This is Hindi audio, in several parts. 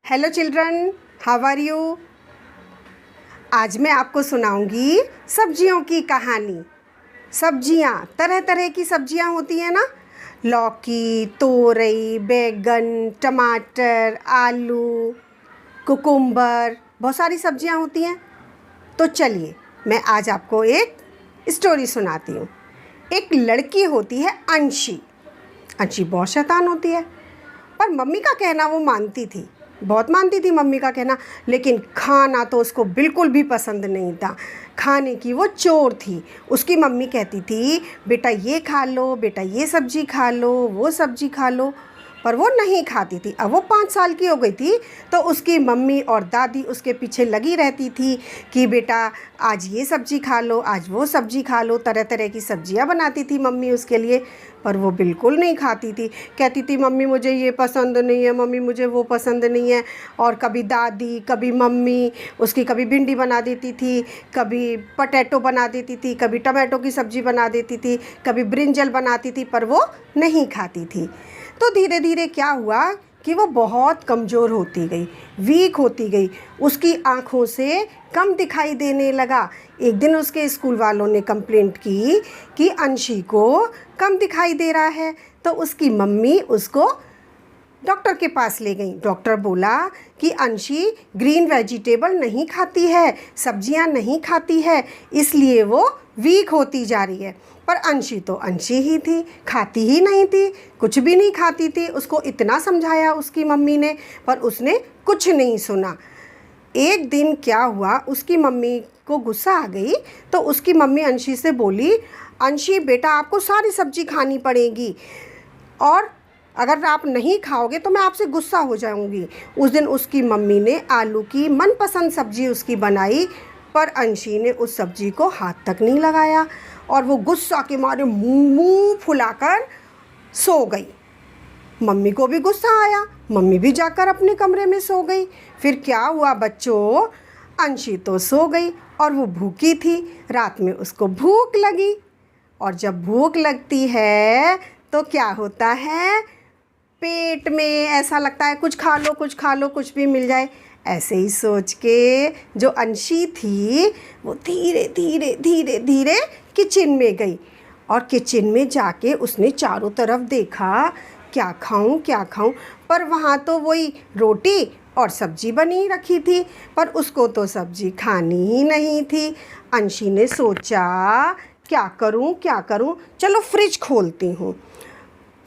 Hello children, how are you. आज मैं आपको सुनाऊंगी सब्जियों की कहानी। सब्जियां, तरह तरह की सब्जियां होती हैं ना। लौकी, तोरई, बैगन, टमाटर, आलू, कुकुम्बर, बहुत सारी सब्जियां होती हैं। तो चलिए मैं आज आपको एक स्टोरी सुनाती हूँ। एक लड़की होती है अंशी। अंशी बहुत शैतान होती है, पर मम्मी का कहना वो मानती थी, बहुत मानती थी मम्मी का कहना। लेकिन खाना तो उसको बिल्कुल भी पसंद नहीं था। खाने की वो चोर थी। उसकी मम्मी कहती थी, बेटा ये खा लो, बेटा ये सब्जी खा लो, वो सब्जी खा लो, पर वो नहीं खाती थी। अब वो 5 साल की हो गई थी, तो उसकी मम्मी और दादी उसके पीछे लगी रहती थी कि बेटा आज ये सब्जी खा लो, आज वो सब्जी खा लो। तरह तरह की सब्जियां बनाती थी मम्मी उसके लिए, पर वो बिल्कुल नहीं खाती थी। कहती थी मम्मी मुझे ये पसंद नहीं है, मम्मी मुझे वो पसंद नहीं है। और कभी दादी कभी मम्मी उसकी कभी भिंडी बना देती थी, कभी पटेटो बना देती थी, कभी टमाटो की सब्ज़ी बना देती थी, कभी ब्रिंजल बनाती थी, पर वो नहीं खाती थी। तो धीरे धीरे क्या हुआ कि वो बहुत कमज़ोर होती गई, वीक होती गई। उसकी आँखों से कम दिखाई देने लगा। एक दिन उसके स्कूल वालों ने कंप्लेंट की कि अंशी को कम दिखाई दे रहा है। तो उसकी मम्मी उसको डॉक्टर के पास ले गई। डॉक्टर बोला कि अंशी ग्रीन वेजिटेबल नहीं खाती है, सब्जियां नहीं खाती है, इसलिए वो वीक होती जा रही है। पर अंशी तो अंशी ही थी, खाती ही नहीं थी, कुछ भी नहीं खाती थी। उसको इतना समझाया उसकी मम्मी ने, पर उसने कुछ नहीं सुना। एक दिन क्या हुआ, उसकी मम्मी को गुस्सा आ गई। तो उसकी मम्मी अंशी से बोली, अंशी बेटा आपको सारी सब्जी खानी पड़ेगी, और अगर आप नहीं खाओगे तो मैं आपसे गुस्सा हो जाऊंगी। उस दिन उसकी मम्मी ने आलू की मनपसंद सब्जी उसकी बनाई, पर अंशी ने उस सब्जी को हाथ तक नहीं लगाया, और वो गुस्सा के मारे मुंह फुलाकर सो गई। मम्मी को भी गुस्सा आया, मम्मी भी जाकर अपने कमरे में सो गई। फिर क्या हुआ बच्चों, अंशी तो सो गई और वो भूखी थी। रात में उसको भूख लगी, और जब भूख लगती है तो क्या होता है, पेट में ऐसा लगता है कुछ खा लो, कुछ खा लो, कुछ भी मिल जाए। ऐसे ही सोच के जो अंशी थी वो धीरे धीरे धीरे धीरे किचन में गई, और किचन में जाके उसने चारों तरफ देखा, क्या खाऊं क्या खाऊं। पर वहाँ तो वही रोटी और सब्जी बनी रखी थी, पर उसको तो सब्जी खानी ही नहीं थी। अंशी ने सोचा क्या करूं क्या करूं, चलो फ्रिज खोलती हूँ।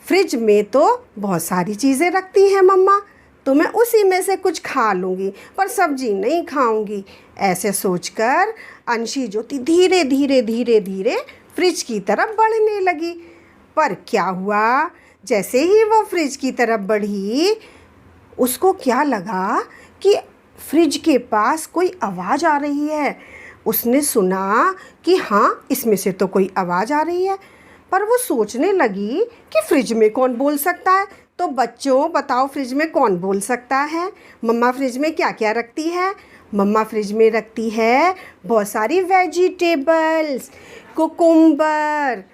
फ्रिज में तो बहुत सारी चीज़ें रखती हैं मम्मा, तो मैं उसी में से कुछ खा लूँगी, पर सब्जी नहीं खाऊंगी। ऐसे सोचकर अंशी जो थी धीरे धीरे धीरे धीरे फ्रिज की तरफ बढ़ने लगी। पर क्या हुआ, जैसे ही वो फ्रिज की तरफ बढ़ी, उसको क्या लगा कि फ्रिज के पास कोई आवाज़ आ रही है। उसने सुना कि हाँ इसमें से तो कोई आवाज़ आ रही है, पर वो सोचने लगी कि फ्रिज में कौन बोल सकता है। तो बच्चों बताओ, फ्रिज में कौन बोल सकता है। मम्मा फ्रिज में क्या क्या रखती है, मम्मा फ्रिज में रखती है बहुत सारी vegetables, cucumber,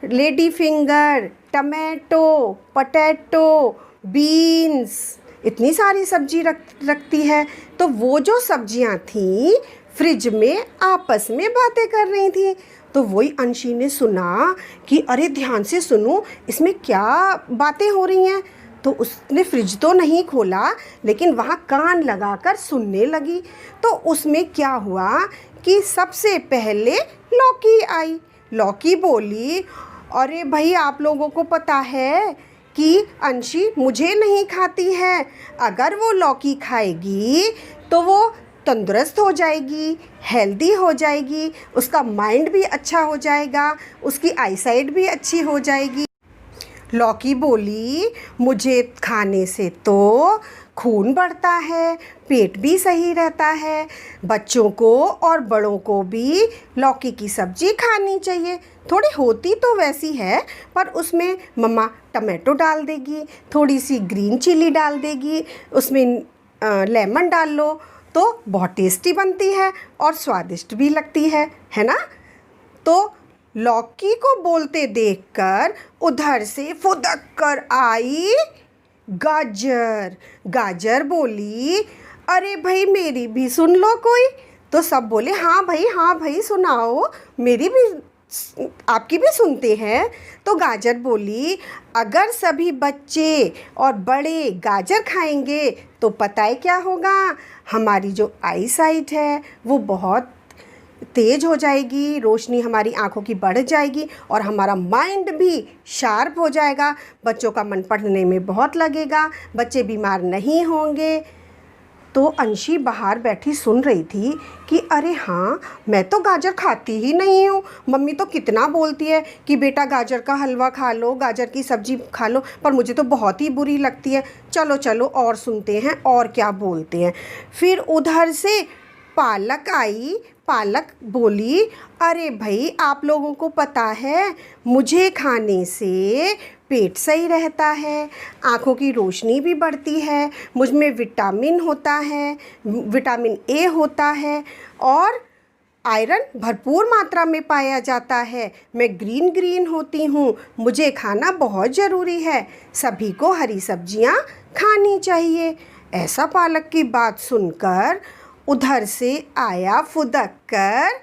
lady finger, tomato, potato, beans, इतनी सारी सब्जी रखती है। तो वो जो सब्जियां थी फ्रिज में आपस में बातें कर रही थी। तो वही अंशी ने सुना कि अरे ध्यान से सुनो, इसमें क्या बातें हो रही हैं। तो उसने फ्रिज तो नहीं खोला, लेकिन वहाँ कान लगाकर सुनने लगी। तो उसमें क्या हुआ कि सबसे पहले लौकी आई। लौकी बोली, अरे भाई आप लोगों को पता है कि अंशी मुझे नहीं खाती है, अगर वो लौकी खाएगी तो वो तंदुरुस्त हो जाएगी, हेल्दी हो जाएगी, उसका माइंड भी अच्छा हो जाएगा, उसकी आईसाइट भी अच्छी हो जाएगी। लौकी बोली, मुझे खाने से तो खून बढ़ता है, पेट भी सही रहता है, बच्चों को और बड़ों को भी लौकी की सब्ज़ी खानी चाहिए। थोड़ी होती तो वैसी है, पर उसमें मम्मा टमाटो डाल देगी, थोड़ी सी ग्रीन चिली डाल देगी, उसमें लेमन डाल लो तो बहुत टेस्टी बनती है और स्वादिष्ट भी लगती है ना। तो लौकी को बोलते देखकर उधर से फुदक कर आई गाजर। गाजर बोली, अरे भाई मेरी भी सुन लो कोई। तो सब बोले, हाँ भाई सुनाओ, मेरी भी, आपकी भी सुनते हैं। तो गाजर बोली, अगर सभी बच्चे और बड़े गाजर खाएंगे तो पता है क्या होगा, हमारी जो आई साइट है वो बहुत तेज़ हो जाएगी, रोशनी हमारी आँखों की बढ़ जाएगी और हमारा माइंड भी शार्प हो जाएगा, बच्चों का मन पढ़ने में बहुत लगेगा, बच्चे बीमार नहीं होंगे। तो अंशी बाहर बैठी सुन रही थी कि अरे हाँ, मैं तो गाजर खाती ही नहीं हूँ, मम्मी तो कितना बोलती है कि बेटा गाजर का हलवा खा लो, गाजर की सब्ज़ी खा लो, पर मुझे तो बहुत ही बुरी लगती है। चलो चलो और सुनते हैं और क्या बोलते हैं। फिर उधर से पालक आई। पालक बोली, अरे भाई आप लोगों को पता है, मुझे खाने से पेट सही रहता है, आँखों की रोशनी भी बढ़ती है, मुझ में विटामिन होता है, विटामिन ए होता है और आयरन भरपूर मात्रा में पाया जाता है, मैं ग्रीन ग्रीन होती हूँ, मुझे खाना बहुत ज़रूरी है, सभी को हरी सब्जियाँ खानी चाहिए। ऐसा पालक की बात सुनकर उधर से आया फुदक कर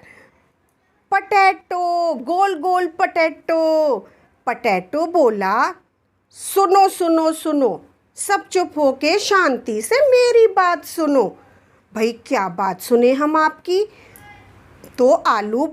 पटैटो, गोल गोल पटैटो। पटैटो बोला, सुनो सुनो सुनो, सब चुप होके शांति से मेरी बात सुनो। भाई क्या बात सुने हम आपकी। तो आलू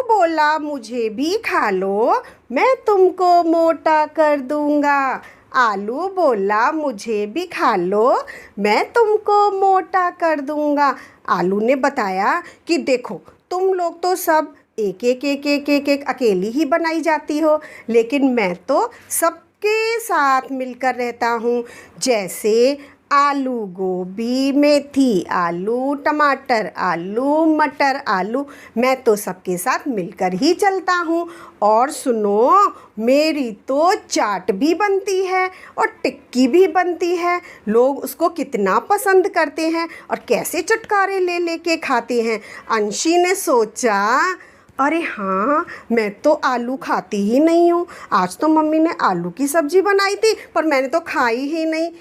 बोला मुझे भी खा लो, मैं तुमको मोटा कर दूंगा। आलू बोला मुझे भी खा लो, मैं तुमको मोटा कर दूंगा। आलू ने बताया कि देखो, तुम लोग तो सब एक अकेली ही बनाई जाती हो, लेकिन मैं तो सबके साथ मिलकर रहता हूँ। जैसे आलू गोभी, मेथी आलू, टमाटर आलू, मटर आलू, मैं तो सबके साथ मिलकर ही चलता हूँ। और सुनो, मेरी तो चाट भी बनती है और टिक्की भी बनती है, लोग उसको कितना पसंद करते हैं और कैसे चटकारे ले लेके खाते हैं। अंशी ने सोचा, अरे हाँ, मैं तो आलू खाती ही नहीं हूँ, आज तो मम्मी ने आलू की सब्ज़ी बनाई थी पर मैंने तो खाई ही नहीं।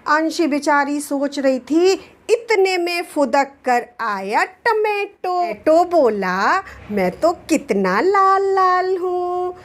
अंशी बेचारी सोच रही थी, इतने में फुदक कर आया टमेटो। टमेटो बोला, मैं तो कितना लाल लाल हूँ,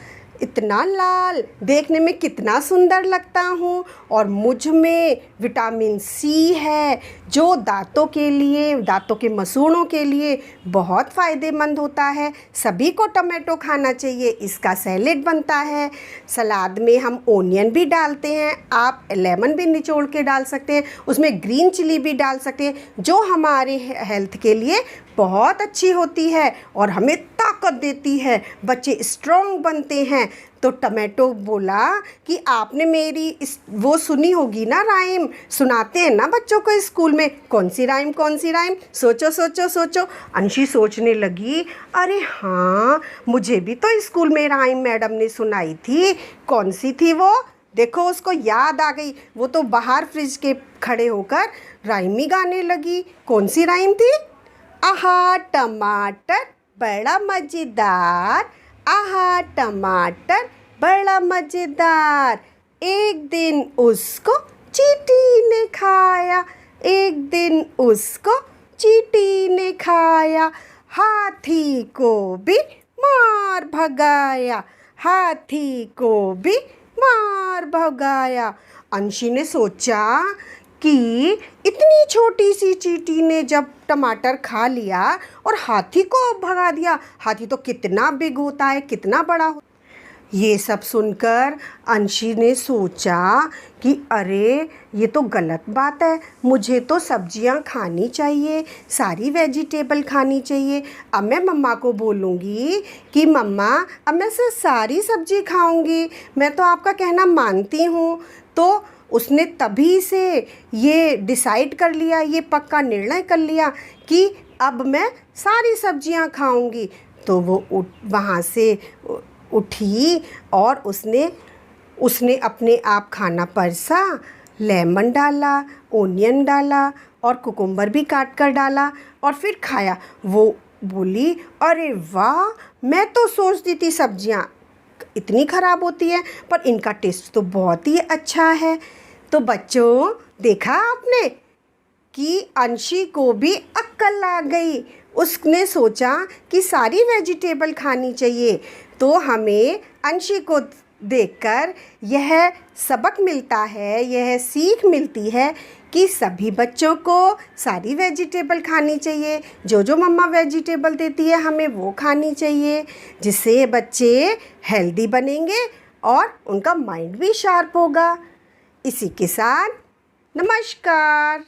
इतना लाल, देखने में कितना सुंदर लगता हूँ और मुझ में विटामिन सी है जो दांतों के लिए, दांतों के मसूड़ों के लिए बहुत फ़ायदेमंद होता है। सभी को टमाटो खाना चाहिए, इसका सैलेड बनता है, सलाद में हम ओनियन भी डालते हैं, आप लेमन भी निचोड़ के डाल सकते हैं, उसमें ग्रीन चिली भी डाल सकते हैं जो हमारे हेल्थ के लिए बहुत अच्छी होती है और हमें ताकत देती है, बच्चे स्ट्रॉन्ग बनते हैं। तो टमाटो बोला कि आपने मेरी वो सुनी होगी ना राइम, सुनाते हैं ना बच्चों को स्कूल में, कौन सी राइम सोचो सोचो सोचो। अंशी सोचने लगी, अरे हाँ, मुझे भी तो स्कूल में राइम मैडम ने सुनाई थी, कौन सी थी वो, देखो उसको याद आ गई, वो तो बाहर फ्रिज के खड़े होकर राइम ही गाने लगी। कौन सी राइम थी, आहा टमाटर बड़ा मज़ेदार, आहा टमाटर बड़ा मज़ेदार, एक दिन उसको चींटी ने खाया, एक दिन उसको चींटी ने खाया, हाथी को भी मार भगाया, हाथी को भी मार भगाया। अंशी ने सोचा कि इतनी छोटी सी चींटी ने जब टमाटर खा लिया और हाथी को भगा दिया, हाथी तो कितना बिग होता है, कितना बड़ा होता है। ये सब सुनकर अंशी ने सोचा कि अरे ये तो गलत बात है, मुझे तो सब्जियां खानी चाहिए, सारी वेजिटेबल खानी चाहिए। अब मैं मम्मा को बोलूँगी कि मम्मा अब मैं से सारी सब्जी खाऊंगी, मैं तो आपका कहना मानती हूँ। तो उसने तभी से ये डिसाइड कर लिया, ये पक्का निर्णय कर लिया कि अब मैं सारी सब्जियां खाऊंगी। तो वो वहाँ से उठी और उसने अपने आप खाना परसा, लेमन डाला, ओनियन डाला और कुकुम्बर भी काट कर डाला और फिर खाया। वो बोली, अरे वाह, मैं तो सोचती थी सब्जियां इतनी ख़राब होती है, पर इनका टेस्ट तो बहुत ही अच्छा है। तो बच्चों, देखा आपने कि अंशी को भी अक्ल आ गई। उसने सोचा कि सारी वेजिटेबल खानी चाहिए। तो हमें अंशी को देखकर यह सबक मिलता है, यह सीख मिलती है कि सभी बच्चों को सारी वेजिटेबल खानी चाहिए। जो जो मम्मा वेजिटेबल देती है हमें वो खानी चाहिए, जिससे बच्चे हेल्दी बनेंगे और उनका माइंड भी शार्प होगा। इसी के साथ नमस्कार।